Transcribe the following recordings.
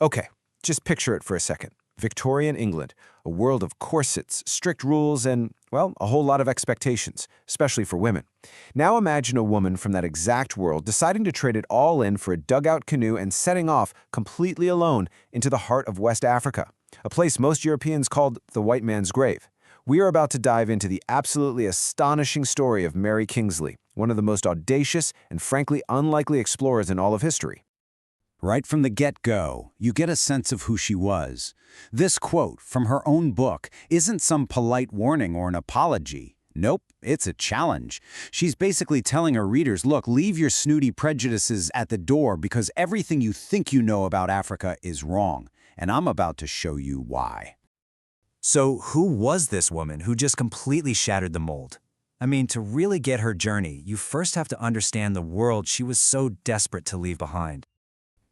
Okay, just picture it for a second. Victorian England, a world of corsets, strict rules, and, well, a whole lot of expectations, especially for women. Now imagine a woman from that exact world deciding to trade it all in for a dugout canoe and setting off completely alone into the heart of West Africa, a place most Europeans called the white man's grave. We are about to dive into the absolutely astonishing story of Mary Kingsley, one of the most audacious and frankly unlikely explorers in all of history. Right from the get-go, you get a sense of who she was. This quote from her own book isn't some polite warning or an apology. Nope, it's a challenge. She's basically telling her readers, look, leave your snooty prejudices at the door because everything you think you know about Africa is wrong. And I'm about to show you why. So who was this woman who just completely shattered the mold? I mean, to really get her journey, you first have to understand the world she was so desperate to leave behind.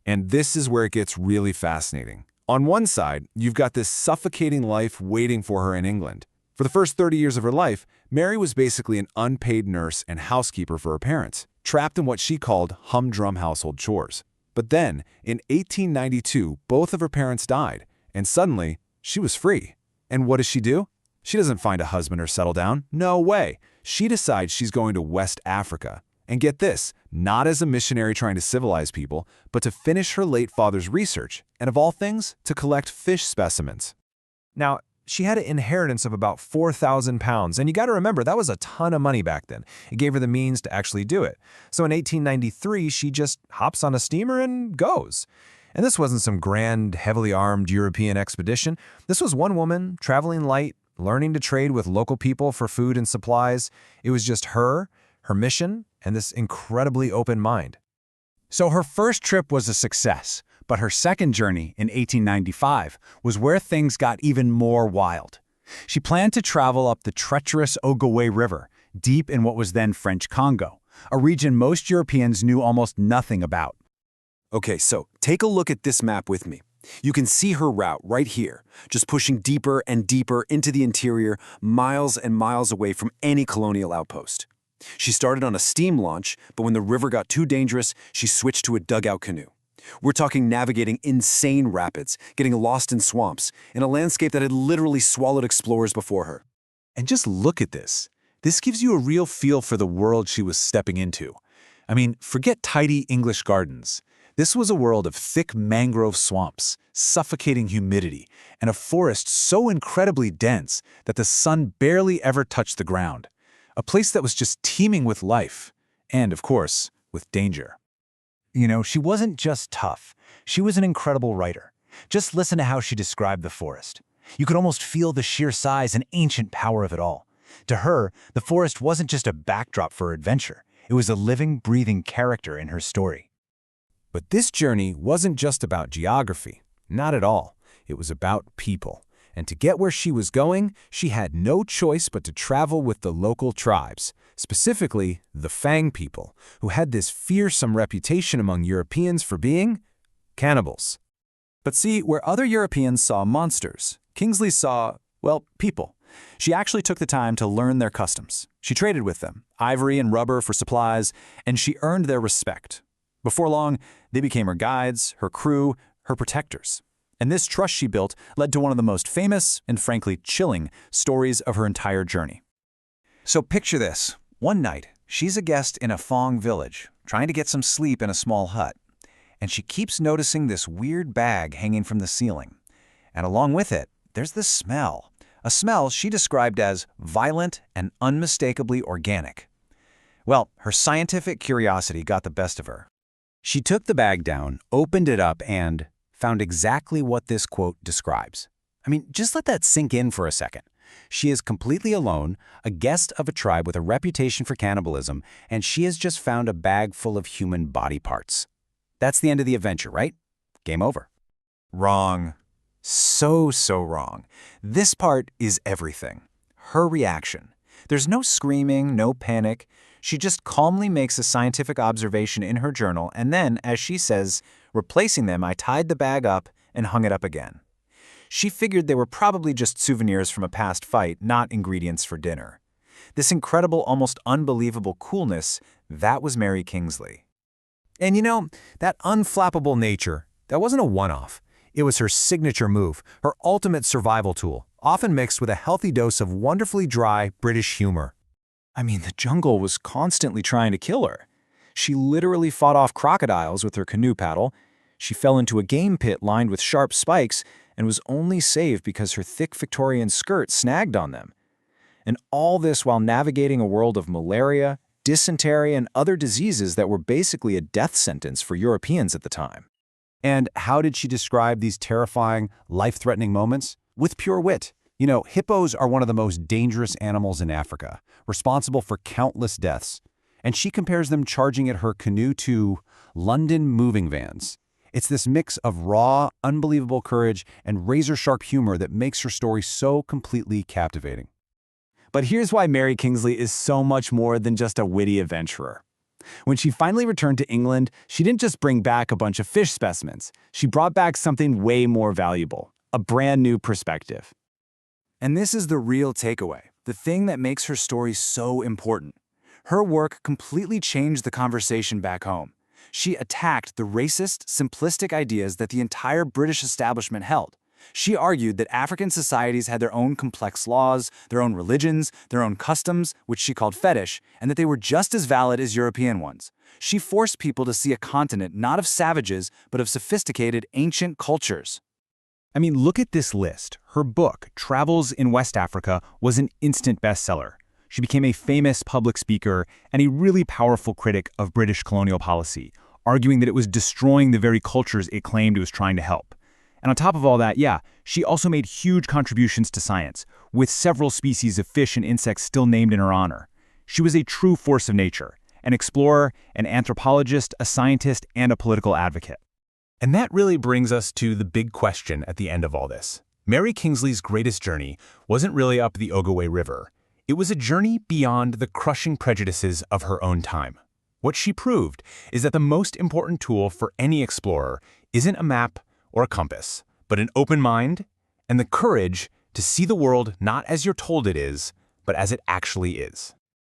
And this is where it gets really fascinating. On one side, you've got this suffocating life waiting for her in England. For the first 30 years of her life, Mary was basically an unpaid nurse and housekeeper for her parents, trapped in what she called humdrum household chores. But then, in 1892, both of her parents died, and suddenly, she was free. And what does she do? She doesn't find a husband or settle down. No way. She decides she's going to West Africa. And get this, not as a missionary trying to civilize people, but to finish her late father's research, and of all things, to collect fish specimens. Now, she had an inheritance of about 4,000 pounds, and you got to remember, that was a ton of money back then. It gave her the means to actually do it. So in 1893, she just hops on a steamer and goes. And this wasn't some grand, heavily armed European expedition. This was one woman, traveling light, learning to trade with local people for food and supplies. It was just her mission, and this incredibly open mind. So her first trip was a success, but her second journey in 1895 was where things got even more wild. She planned to travel up the treacherous Ogowe River, deep in what was then French Congo, a region most Europeans knew almost nothing about. Okay, so take a look at this map with me. You can see her route right here, just pushing deeper and deeper into the interior, miles and miles away from any colonial outpost. She started on a steam launch, but when the river got too dangerous, she switched to a dugout canoe. We're talking navigating insane rapids, getting lost in swamps, in a landscape that had literally swallowed explorers before her. And just look at this. This gives you a real feel for the world she was stepping into. I mean, forget tidy English gardens. This was a world of thick mangrove swamps, suffocating humidity, and a forest so incredibly dense that the sun barely ever touched the ground. A place that was just teeming with life, and, of course, with danger. You know, she wasn't just tough. She was an incredible writer. Just listen to how she described the forest. You could almost feel the sheer size and ancient power of it all. To her, the forest wasn't just a backdrop for adventure. It was a living, breathing character in her story. But this journey wasn't just about geography. Not at all. It was about people. And to get where she was going, she had no choice but to travel with the local tribes, specifically the Fang people, who had this fearsome reputation among Europeans for being cannibals. But see, where other Europeans saw monsters, Kingsley saw, well, people. She actually took the time to learn their customs. She traded with them, ivory and rubber for supplies, and she earned their respect. Before long, they became her guides, her crew, her protectors. And this trust she built led to one of the most famous and frankly chilling stories of her entire journey. So picture this. One night, she's a guest in a Fang village, trying to get some sleep in a small hut. And she keeps noticing this weird bag hanging from the ceiling. And along with it, there's this smell. A smell she described as violent and unmistakably organic. Well, her scientific curiosity got the best of her. She took the bag down, opened it up, and found exactly what this quote describes. I mean, just let that sink in for a second. She is completely alone, a guest of a tribe with a reputation for cannibalism, and she has just found a bag full of human body parts. That's the end of the adventure, right? Game over. Wrong. So wrong. This part is everything. Her reaction. There's no screaming, no panic. She just calmly makes a scientific observation in her journal, and then, as she says, replacing them, I tied the bag up and hung it up again. She figured they were probably just souvenirs from a past fight, not ingredients for dinner. This incredible, almost unbelievable coolness, that was Mary Kingsley. And you know, that unflappable nature, that wasn't a one-off. It was her signature move, her ultimate survival tool, often mixed with a healthy dose of wonderfully dry British humor. I mean, the jungle was constantly trying to kill her. She literally fought off crocodiles with her canoe paddle. She fell into a game pit lined with sharp spikes and was only saved because her thick Victorian skirt snagged on them. And all this while navigating a world of malaria, dysentery, and other diseases that were basically a death sentence for Europeans at the time. And how did she describe these terrifying, life-threatening moments? With pure wit. You know, hippos are one of the most dangerous animals in Africa, responsible for countless deaths. And she compares them charging at her canoe to London moving vans. It's this mix of raw, unbelievable courage and razor-sharp humor that makes her story so completely captivating. But here's why Mary Kingsley is so much more than just a witty adventurer. When she finally returned to England, she didn't just bring back a bunch of fish specimens. She brought back something way more valuable, a brand new perspective. And this is the real takeaway, the thing that makes her story so important. Her work completely changed the conversation back home. She attacked the racist, simplistic ideas that the entire British establishment held. She argued that African societies had their own complex laws, their own religions, their own customs, which she called fetish, and that they were just as valid as European ones. She forced people to see a continent not of savages, but of sophisticated, ancient cultures. I mean, look at this list. Her book, Travels in West Africa, was an instant bestseller. She became a famous public speaker and a really powerful critic of British colonial policy, arguing that it was destroying the very cultures it claimed it was trying to help. And on top of all that, yeah, she also made huge contributions to science, with several species of fish and insects still named in her honor. She was a true force of nature, an explorer, an anthropologist, a scientist, and a political advocate. And that really brings us to the big question at the end of all this. Mary Kingsley's greatest journey wasn't really up the Ogoway River. It was a journey beyond the crushing prejudices of her own time. What she proved is that the most important tool for any explorer isn't a map or a compass, but an open mind and the courage to see the world not as you're told it is, but as it actually is.